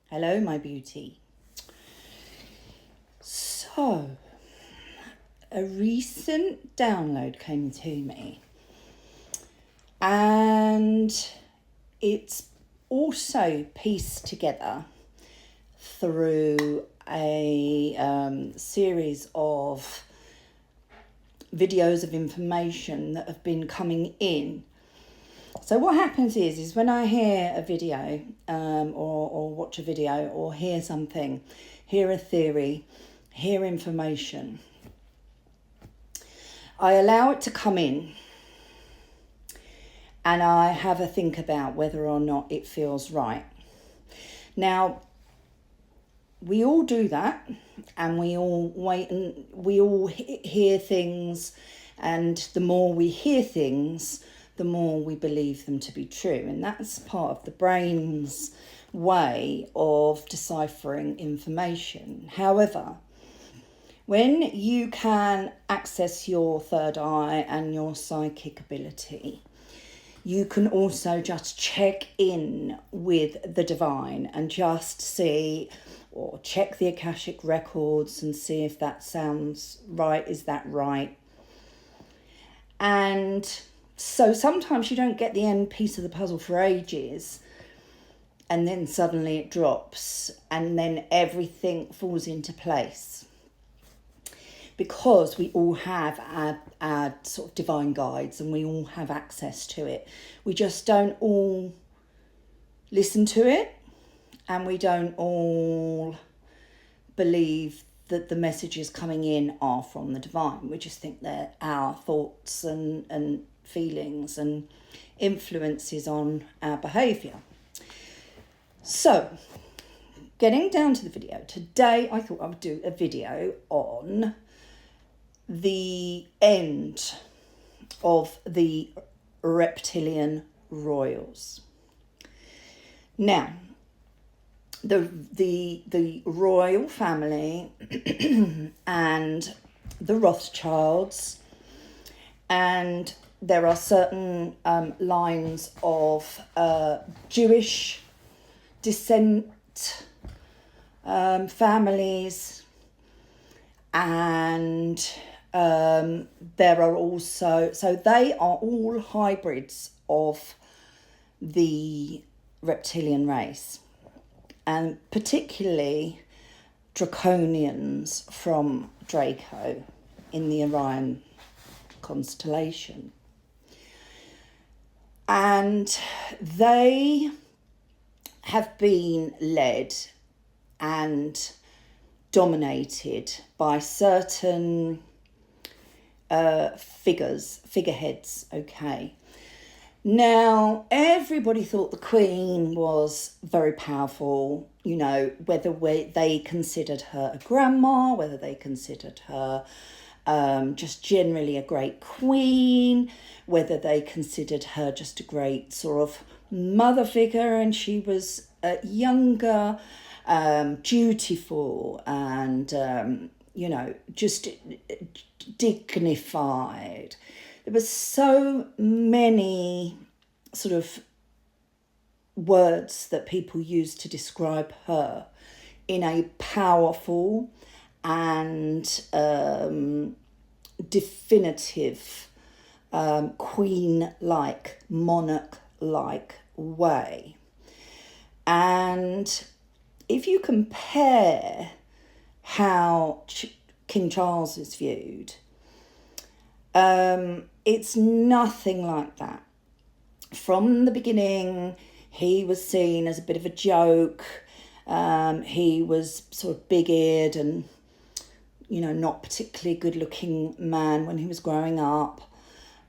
Hello, my beauty. So, a recent download came to me, and it's also pieced together through a series of videos of information that have been coming in. So what happens is when I hear a video or watch a video or hear something, hear a theory, hear information, I allow it to come in and I have a think about whether or not it feels right. Now, we all do that, and we all wait, and we all hear things, and the more we hear things, the more we believe them to be true. And that's part of the brain's way of deciphering information. However, when you can access your third eye and your psychic ability, you can also just check in with the divine and just see, or check the Akashic records and see if that sounds right. Is that right? And so sometimes you don't get the end piece of the puzzle for ages, and then suddenly it drops, and then everything falls into place. Because we all have our sort of divine guides and we all have access to it. We just don't all listen to it, and we don't all believe that the messages coming in are from the divine. We just think they're our thoughts and feelings and influences on our behaviour. So, getting down to the video, today I thought I would do a video on the end of the Reptilian Royals. Now, the royal family and the Rothschilds, and there are certain lines of Jewish descent families, and there are also, so they are all hybrids of the reptilian race, and particularly draconians from Draco in the Orion constellation. And they have been led and dominated by certain figureheads, okay. Now, everybody thought the Queen was very powerful, you know, whether they considered her a grandma, whether they considered her just generally a great queen, whether they considered her just a great sort of mother figure, and she was younger, dutiful, and, you know, just dignified. There were so many sort of words that people used to describe her in a powerful and definitive queen-like, monarch-like way. And if you compare how King Charles is viewed, it's nothing like that. From the beginning, he was seen as a bit of a joke. He was sort of big-eared and, you know, not particularly good-looking man when he was growing up.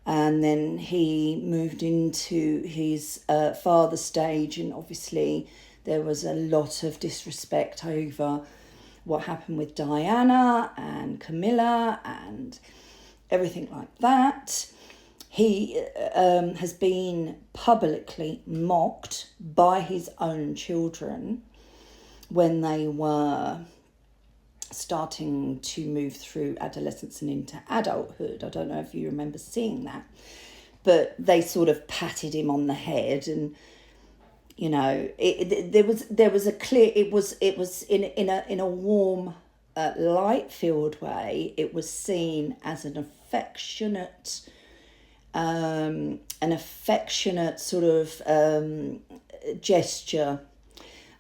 And then he moved into his father stage, and obviously there was a lot of disrespect over what happened with Diana and Camilla and everything like that. He has been publicly mocked by his own children when they were starting to move through adolescence and into adulthood. I don't know if you remember seeing that, but they sort of patted him on the head and You know, there was a clear, it was in a warm, light filled way. It was seen as an affectionate sort of gesture,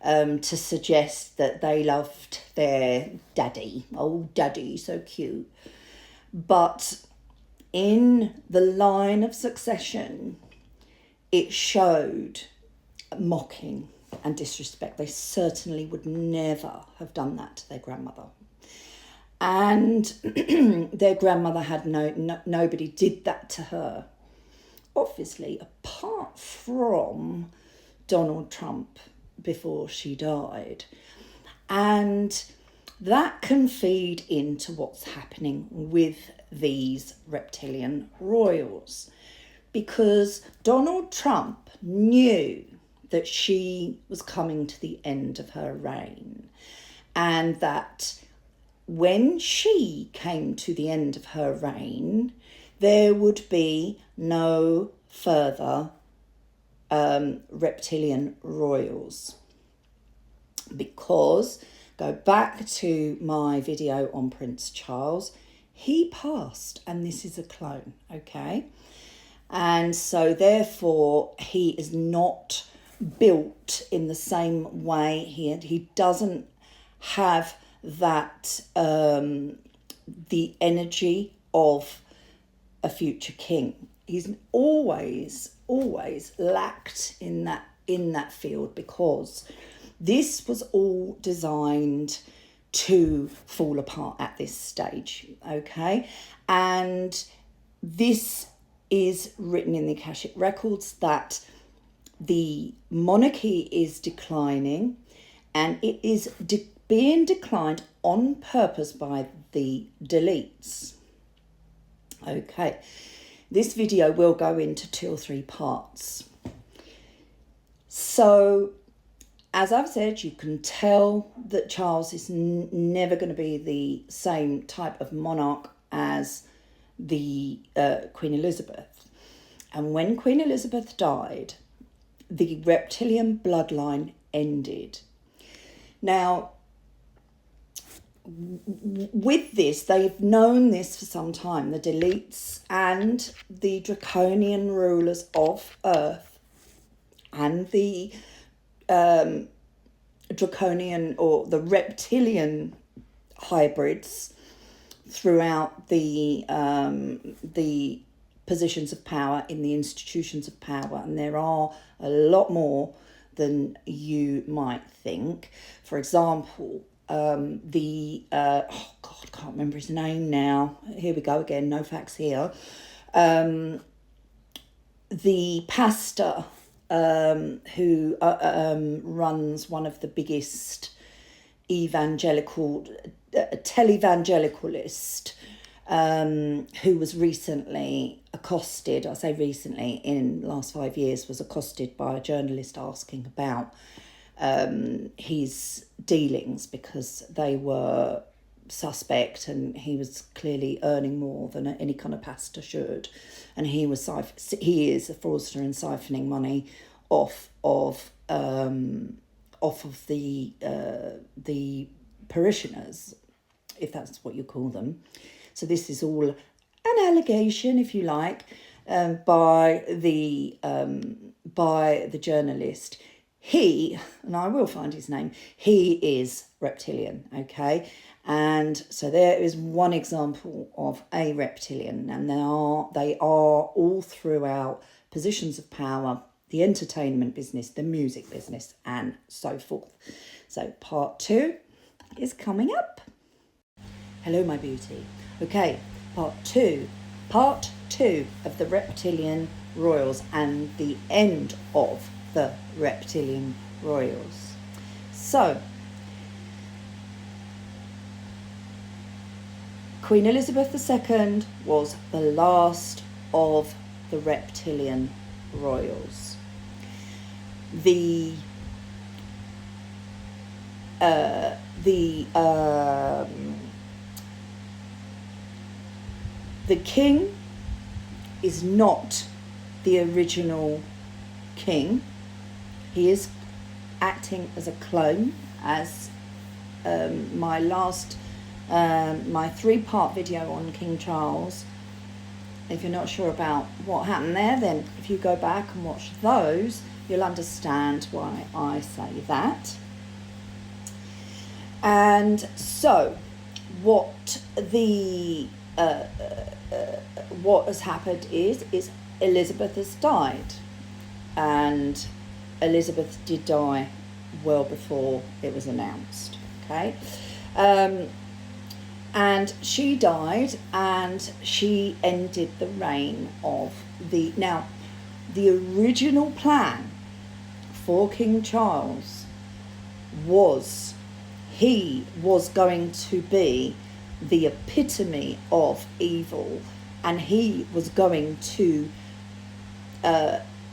to suggest that they loved their daddy. Oh, daddy, so cute. But in the line of succession, it showed mocking and disrespect. They certainly would never have done that to their grandmother. And their grandmother had nobody did that to her, obviously, apart from Donald Trump before she died. And that can feed into what's happening with these reptilian royals, because Donald Trump knew that she was coming to the end of her reign, and that when she came to the end of her reign, there would be no further reptilian royals. Because, go back to my video on Prince Charles, he passed, and this is a clone, okay? And so therefore he is not built in the same way. He doesn't have that the energy of a future king. He's always lacked in that field, because this was all designed to fall apart at this stage, okay? And this is written in the Akashic records that the monarchy is declining, and it is being declined on purpose by the deletes. Okay, this video will go into 2 or 3 parts. So, as I've said, you can tell that Charles is never going to be the same type of monarch as the Queen Elizabeth. And when Queen Elizabeth died, the reptilian bloodline ended. Now, with this, they've known this for some time, the deletes and the draconian rulers of Earth and the draconian or the reptilian hybrids throughout the positions of power in the institutions of power, and there are a lot more than you might think. For example, I can't remember his name now. Here we go again, no facts here. The pastor who runs one of the biggest televangelicalist, who was recently accosted, I say recently, in the last 5 years, was accosted by a journalist asking about his dealings, because they were suspect, and he was clearly earning more than any kind of pastor should, and he is a fraudster and siphoning money off of the parishioners, if that's what you call them. So this is all an allegation, if you like, by the journalist. He, and I will find his name, he is reptilian, okay? And so there is one example of a reptilian, and they are all throughout positions of power, the entertainment business, the music business, and so forth. So part 2 is coming up. Hello, my beauty. Okay, part two of the Reptilian Royals and the end of the Reptilian Royals. So, Queen Elizabeth II was the last of the Reptilian Royals. The king is not the original king. He is acting as a clone, as my last, my 3-part video on King Charles. If you're not sure about what happened there, then if you go back and watch those, you'll understand why I say that. And so, what has happened is Elizabeth has died, and Elizabeth did die well before it was announced. Okay, and she died, and she ended the reign of the original plan for King Charles was he was going to be the epitome of evil, and he was going to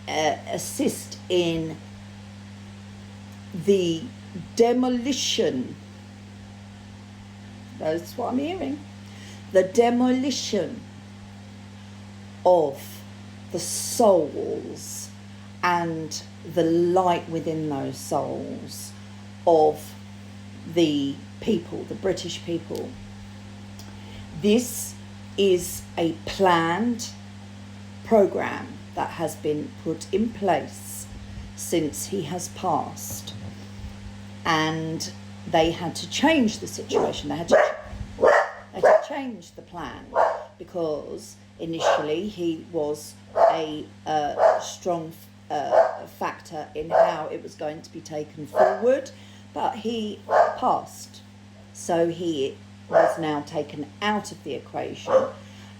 assist in the demolition. That's what I'm hearing. The demolition of the souls and the light within those souls of the people, the British people. This is a planned program that has been put in place since he has passed, and they had to change the situation. They had to change the plan, because initially he was a strong factor in how it was going to be taken forward, but he passed, so he was now taken out of the equation.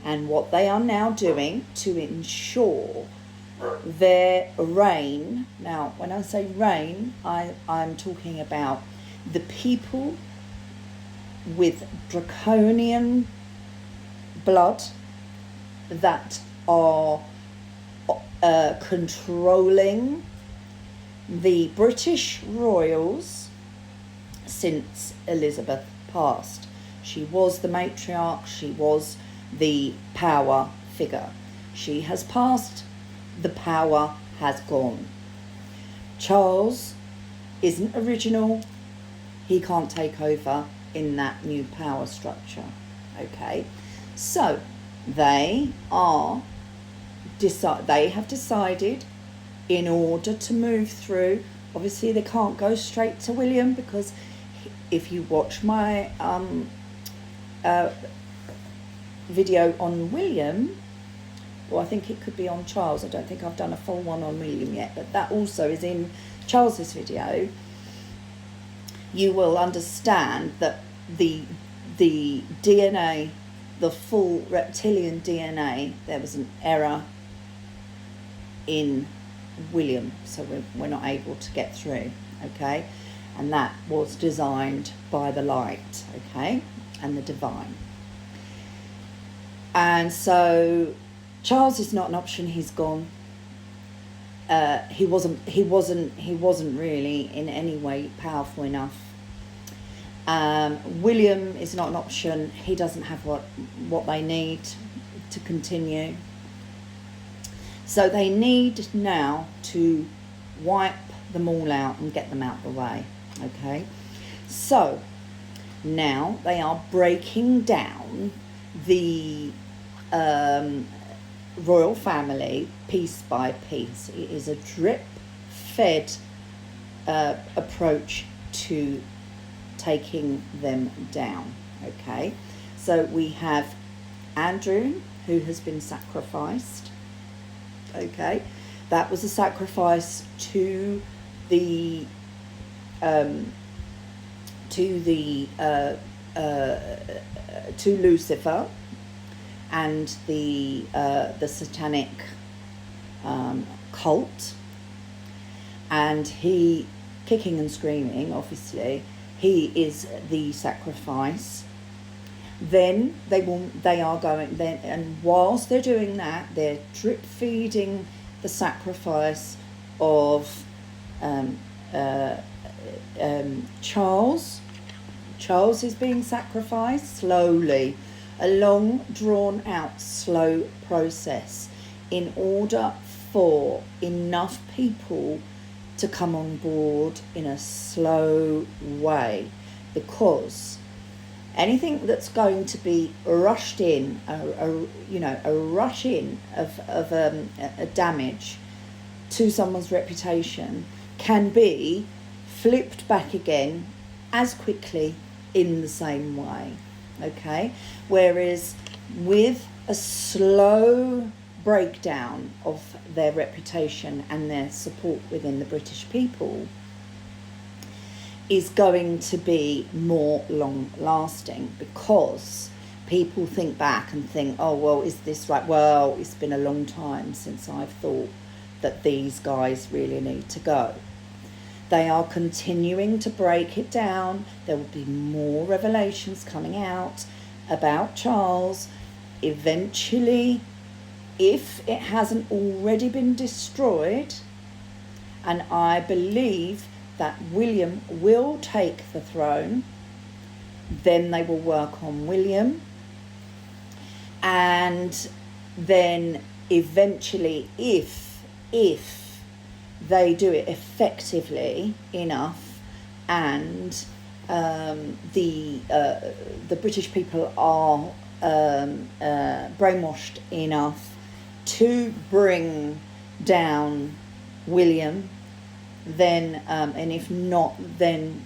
And what they are now doing to ensure their reign, now when I say reign, I'm talking about the people with draconian blood that are controlling the British royals since Elizabeth passed. She was the matriarch, she was the power figure. She has passed, the power has gone. Charles isn't original, he can't take over in that new power structure. Okay, so they have decided, in order to move through, obviously they can't go straight to William, because if you watch my video on William, or I think it could be on Charles, I don't think I've done a full one on William yet, but that also is in Charles's video, you will understand that the DNA, the full reptilian DNA, there was an error in William, so we're not able to get through. Okay, and that was designed by the light, okay, and the divine. And so Charles is not an option, he's gone. He wasn't really in any way powerful enough. William is not an option, he doesn't have what they need to continue. So they need now to wipe them all out and get them out of the way. Okay, so now they are breaking down the royal family piece by piece. It is a drip-fed approach to taking them down. Okay, so we have Andrew, who has been sacrificed. Okay, that was a sacrifice to the to Lucifer and the satanic cult, and he, kicking and screaming, obviously he is the sacrifice. Then they are going then, and whilst they're doing that, they're drip feeding the sacrifice of Charles. Charles is being sacrificed slowly, a long drawn out slow process, in order for enough people to come on board in a slow way, because anything that's going to be rushed in, a rush in of a damage to someone's reputation can be flipped back again as quickly in the same way, okay? Whereas with a slow breakdown of their reputation and their support within the British people is going to be more long lasting, because people think back and think, oh, well, is this right? Well, it's been a long time since I've thought that these guys really need to go. They are continuing to break it down. There will be more revelations coming out about Charles. Eventually, if it hasn't already been destroyed, and I believe that William will take the throne, then they will work on William, and then eventually, if they do it effectively enough, and the British people are brainwashed enough to bring down William, then and if not, then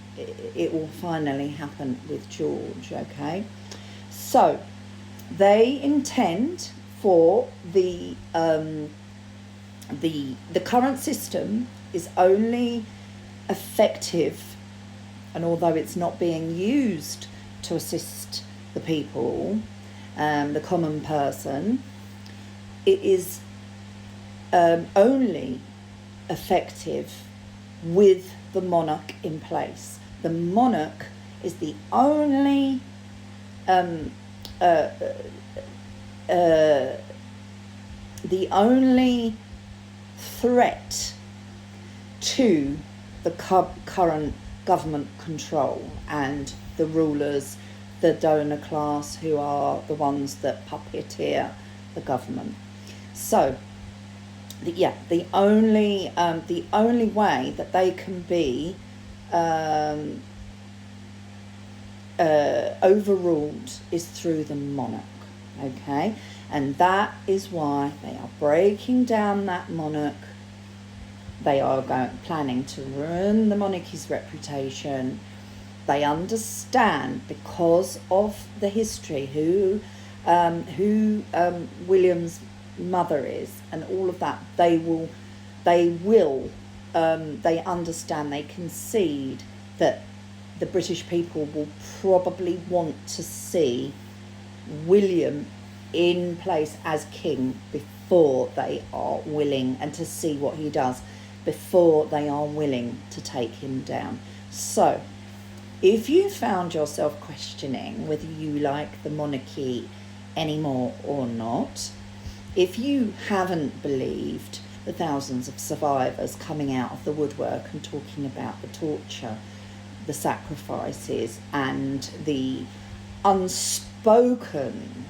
it will finally happen with George. Okay, so they intend for the current system is only effective, and although it's not being used to assist the people, the common person, it is only effective with the monarch in place. The monarch is the only threat to the current government control and the rulers, the donor class, who are the ones that puppeteer the government. So the only way that they can be overruled is through the monarch. Okay, and that is why they are breaking down that monarch. They are planning to ruin the monarchy's reputation. They understand, because of the history, who William's mother is, and all of that. They understand, they concede that the British people will probably want to see William in place as king before they are willing, and to see what he does before they are willing to take him down. So if you found yourself questioning whether you like the monarchy anymore or not, if you haven't believed the thousands of survivors coming out of the woodwork and talking about the torture, the sacrifices, and the unspoken,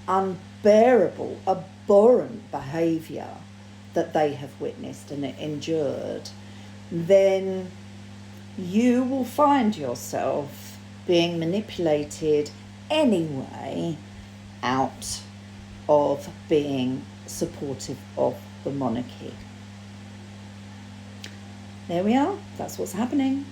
unbearable, abhorrent behaviour that they have witnessed and endured, then you will find yourself being manipulated anyway out of being supportive of the monarchy. There we are. That's what's happening.